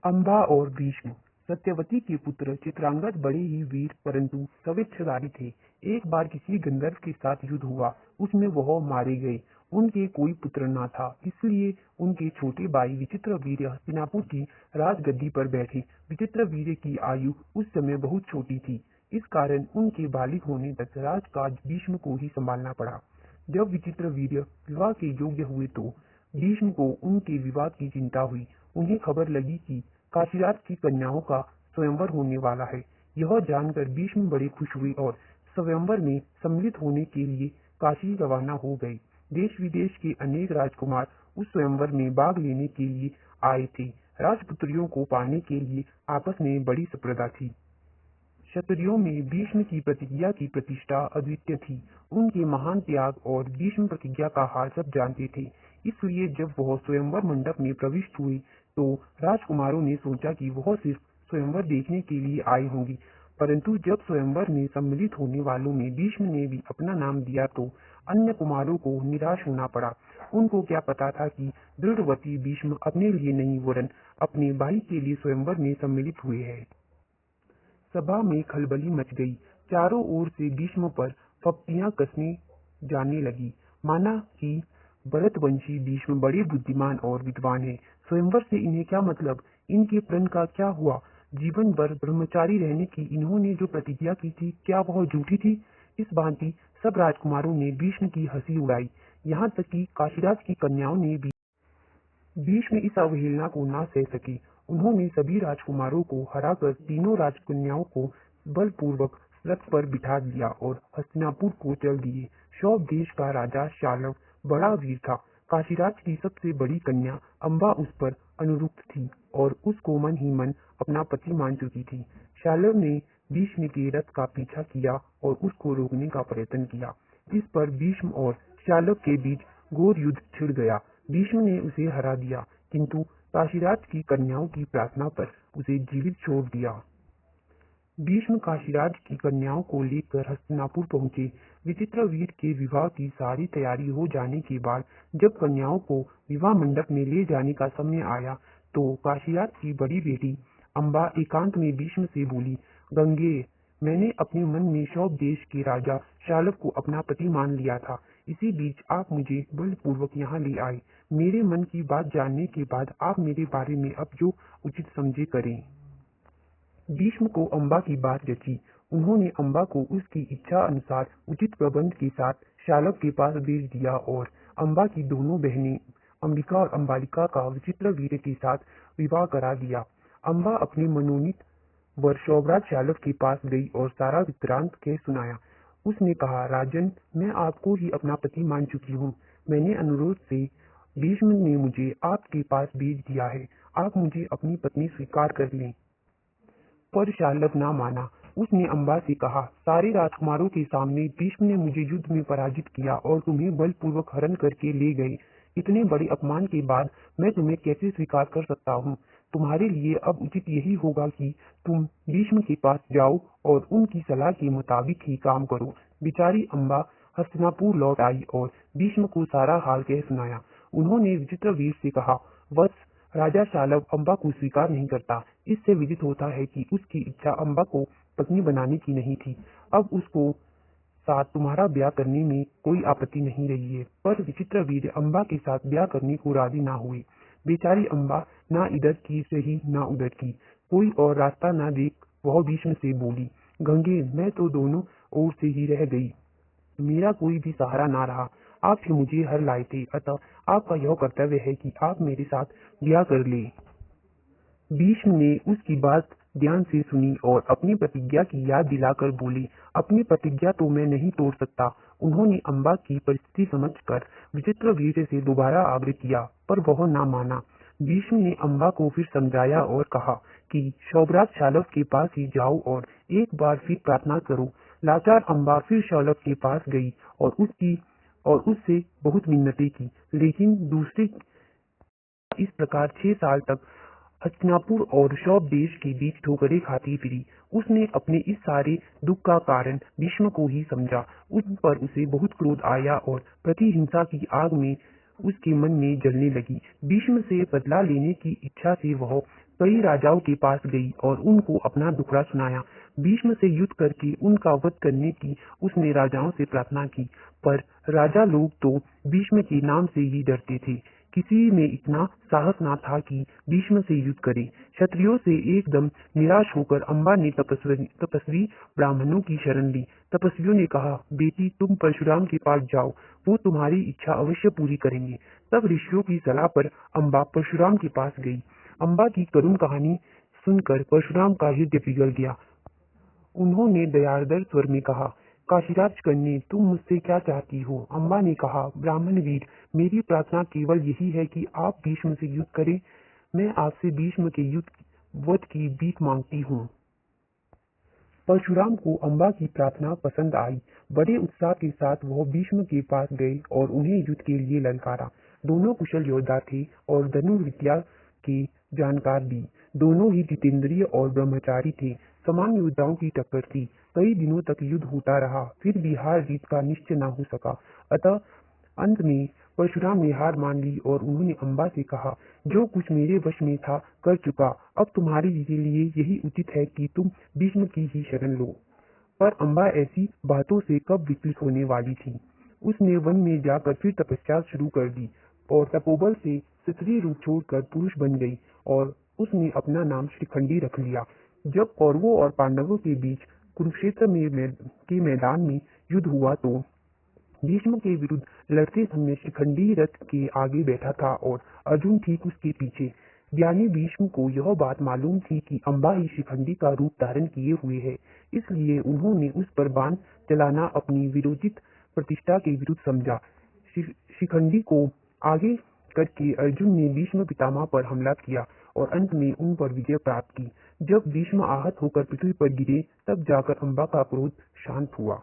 अम्बा और भीष्म। सत्यवती के पुत्र चित्रांगद बड़े ही वीर परंतु स्वेच्छाधारी थे। एक बार किसी गंधर्व के साथ युद्ध हुआ, उसमें वह मारे गए। उनके कोई पुत्र न था, इसलिए उनके छोटे भाई विचित्रवीर्य हस्तिनापुर की राजगद्दी पर बैठे। विचित्रवीर्य की आयु उस समय बहुत छोटी थी, इस कारण उनके बालिग होने तक राजकाज भीष्म को ही संभालना पड़ा। जब विचित्रवीर्य विवाह के योग्य हुए तो भीष्म को उनके विवाह की चिंता हुई। उन्हें खबर लगी कि काशीराज की कन्याओं का स्वयंवर होने वाला है। यह जानकर भीष्म बड़े खुश हुए और स्वयंवर में सम्मिलित होने के लिए काशी रवाना हो गए। देश विदेश के अनेक राजकुमार उस स्वयंवर में भाग लेने के लिए आए थे। राजपुत्रियों को पाने के लिए आपस में बड़ी स्पर्धा थी। क्षत्रियों में भीष्म की प्रतिज्ञा की प्रतिष्ठा अद्वितीय थी। उनके महान त्याग और भीष्म प्रतिज्ञा का हाल सब जानते थे। इसलिए जब वह स्वयंवर मंडप में प्रविष्ट हुए तो राजकुमारों ने सोचा कि वह सिर्फ स्वयंवर देखने के लिए आई होंगी, परंतु जब स्वयंवर में सम्मिलित होने वालों में भीष्म ने भी अपना नाम दिया तो अन्य कुमारों को निराश होना पड़ा। उनको क्या पता था कि दृढ़वती भीष्म अपने लिए नहीं वरन अपने भाई के लिए स्वयंवर में सम्मिलित हुए हैं। सभा में खलबली मच गई। चारों ओर से भीष्म पर फप्तियां कसने जाने लगी, माना कि भरतवंशी भीष्म बड़े बुद्धिमान और विद्वान हैं। स्वयंवर से इन्हें क्या मतलब, इनके प्रण का क्या हुआ, जीवन भर ब्रह्मचारी रहने की इन्होंने जो प्रतिज्ञा की थी क्या वह झूठी थी। इस भांति सब राजकुमारों ने भीष्म की हंसी उड़ाई, यहाँ तक कि काशीराज की कन्याओं ने भी। भीष्म इस अवहेलना को न सह सके। उन्होंने सभी राजकुमारों को हराकर तीनों राजकन्याओं को बलपूर्वक रथ पर बिठा दिया और हस्तिनापुर को चल दिए। सौभ देश का राजा शाल्व बड़ा वीर था। काशीराज की सबसे बड़ी कन्या अम्बा उस पर अनुरुक्त थी और उसको मन ही मन अपना पति मान चुकी थी। शाल्व ने भीष्म के रथ का पीछा किया और उसको रोकने का प्रयत्न किया। इस पर भीष्म और शाल्व के बीच घोर युद्ध छिड़ गया। भीष्म ने उसे हरा दिया, किंतु काशीराज की कन्याओं की प्रार्थना पर उसे जीवित छोड़ दिया। भीष्म काशीराज की कन्याओं को लेकर हस्तिनापुर पहुंचे। विचित्रवीर के विवाह की सारी तैयारी हो जाने के बाद जब कन्याओं को विवाह मंडप में ले जाने का समय आया तो काशीराज की बड़ी बेटी अम्बा एकांत में भीष्म से बोली, गंगे, मैंने अपने मन में सौभ देश के राजा शाल्व को अपना पति मान लिया था। इसी बीच आप मुझे बलपूर्वक यहाँ ले आए। मेरे मन की बात जानने के बाद आप मेरे बारे में अब जो उचित समझे करें। भीष्म को अम्बा की बात जची। उन्होंने अम्बा को उसकी इच्छा अनुसार उचित प्रबंध के साथ शाल्व के पास भेज दिया और अम्बा की दोनों बहनें अंबिका और अम्बालिका का विचित्रवीर्य के साथ विवाह करा दिया। अम्बा अपने मनोनीत वर सौभराज शाल्व के पास गई और सारा वृत्तांत कह सुनाया। उसने कहा, राजन, मैं आपको ही अपना पति मान चुकी हूँ। मैंने अनुरोध से भीष्म ने मुझे आपके पास भेज दिया है। आप मुझे अपनी पत्नी स्वीकार कर लें। पर शाल्व न माना। उसने अम्बा से कहा, सारे राजकुमारों के सामने भीष्म ने मुझे युद्ध में पराजित किया और तुम्हें बलपूर्वक हरण करके ले गए। इतने बड़े अपमान के बाद मैं तुम्हें कैसे स्वीकार कर सकता हूँ। तुम्हारे लिए अब उचित यही होगा कि तुम भीष्म के पास जाओ और उनकी सलाह के मुताबिक ही काम करो। बेचारी अम्बा हस्तिनापुर लौट आई और भीष्म को सारा हाल कह सुनाया। उन्होंने विचित्रवीर से कहा, वत्स, राजा शाल्व अम्बा को स्वीकार नहीं करता। इससे विदित होता है कि उसकी इच्छा अम्बा को पत्नी बनाने की नहीं थी। अब उसको साथ तुम्हारा ब्याह करने में कोई आपत्ति नहीं रही है। पर विचित्रवीर्य अम्बा के साथ ब्याह करने को राजी ना हुए। बेचारी अम्बा ना इधर की सही ना उधर की, कोई और रास्ता ना देख वह भीष्म से बोली, गंगे, मैं तो दोनों ओर से ही रह गई। मेरा कोई भी सहारा ना रहा। आप ही मुझे हर लाए थे, अतः आपका यह कर्तव्य है कि आप मेरे साथ ब्याह कर ले। भीष्म ने उसकी बात ध्यान से सुनी और अपनी प्रतिज्ञा की याद दिलाकर बोली, अपनी प्रतिज्ञा तो मैं नहीं तोड़ सकता। उन्होंने अम्बा की परिस्थिति समझकर विचित्रवीर्य से दोबारा आग्रह किया, पर वह ना माना। भीष्म ने अम्बा को फिर समझाया और कहा कि सौभराज शाल्व के पास ही जाओ और एक बार फिर प्रार्थना करो। लाचार अम्बा फिर शाल्व के पास गई और उससे बहुत मिन्नतें की, लेकिन दूसरे इस प्रकार 6 साल तक हस्तिनापुर और सौभ देश के बीच ठोकरें खाती फिरी। उसने अपने इस सारे दुख का कारण भीष्म को ही समझा। उस पर उसे बहुत क्रोध आया और प्रतिहिंसा की आग में उसके मन में जलने लगी। भीष्म से बदला लेने की इच्छा से वह कई राजाओं के पास गई और उनको अपना दुखड़ा सुनाया। भीष्म से युद्ध करके उनका वध करने की उसने राजाओं से प्रार्थना की, पर राजा लोग तो भीष्म के नाम से ही डरते थे। किसी में इतना साहस ना था कि भीष्म से युद्ध करे। क्षत्रियों से एकदम निराश होकर अम्बा ने तपस्वी ब्राह्मणों की शरण ली। तपस्वियों ने कहा, बेटी तुम परशुराम के पास जाओ, वो तुम्हारी इच्छा अवश्य पूरी करेंगे। तब ऋषियों की सलाह पर अम्बा परशुराम के पास गई। अम्बा की करुण कहानी सुनकर परशुराम का हृदय पिघल गया। उन्होंने दयार्द्र स्वर में कहा, काशीराज कन्या, तुम मुझसे क्या चाहती हो? अम्बा ने कहा, ब्राह्मण वीर, मेरी प्रार्थना केवल यही है कि आप भीष्म से युद्ध करें। मैं आपसे भीष्म के वध की भीख मांगती हूँ। परशुराम को अम्बा की प्रार्थना पसंद आई। बड़े उत्साह के साथ वह भीष्म के पास गए और उन्हें युद्ध के लिए ललकारा। दोनों कुशल योद्धा थे और धनुर्विद्या के जानकार भी। दोनों ही जितेंद्रिय और ब्रह्मचारी थे। समान योद्धाओं की टक्कर थी। कई दिनों तक युद्ध होता रहा, फिर भी हार जीत का निश्चय न हो सका। अतः अंत में परशुराम ने हार मान ली और उन्होंने अम्बा से कहा, जो कुछ मेरे वश में था कर चुका, अब तुम्हारे लिए यही उचित है कि तुम भीष्म की ही शरण लो। पर अम्बा ऐसी बातों से कब विचलित होने वाली थी। उसने वन में जाकर फिर तपस्या शुरू कर दी और तपोबल से स्त्री रूप छोड़कर पुरुष बन गई और उसने अपना नाम शिखंडी रख लिया। जब कौरवों और पांडवों के बीच कुरुक्षेत्र के मैदान में युद्ध हुआ तो भीष्म के विरुद्ध लड़ते समय शिखंडी रथ के आगे बैठा था और अर्जुन ठीक उसके पीछे। ज्ञानी भीष्म को यह बात मालूम थी कि अम्बा ही शिखंडी का रूप धारण किए हुए है, इसलिए उन्होंने उस पर बाण चलाना अपनी विरोचित प्रतिष्ठा के विरुद्ध समझा। शिखंडी को आगे करके अर्जुन ने भीष्म पितामह पर हमला किया और अंत में उन पर विजय प्राप्त की। जब भीष्म आहत होकर पृथ्वी पर गिरे, तब जाकर अम्बा का क्रोध शांत हुआ।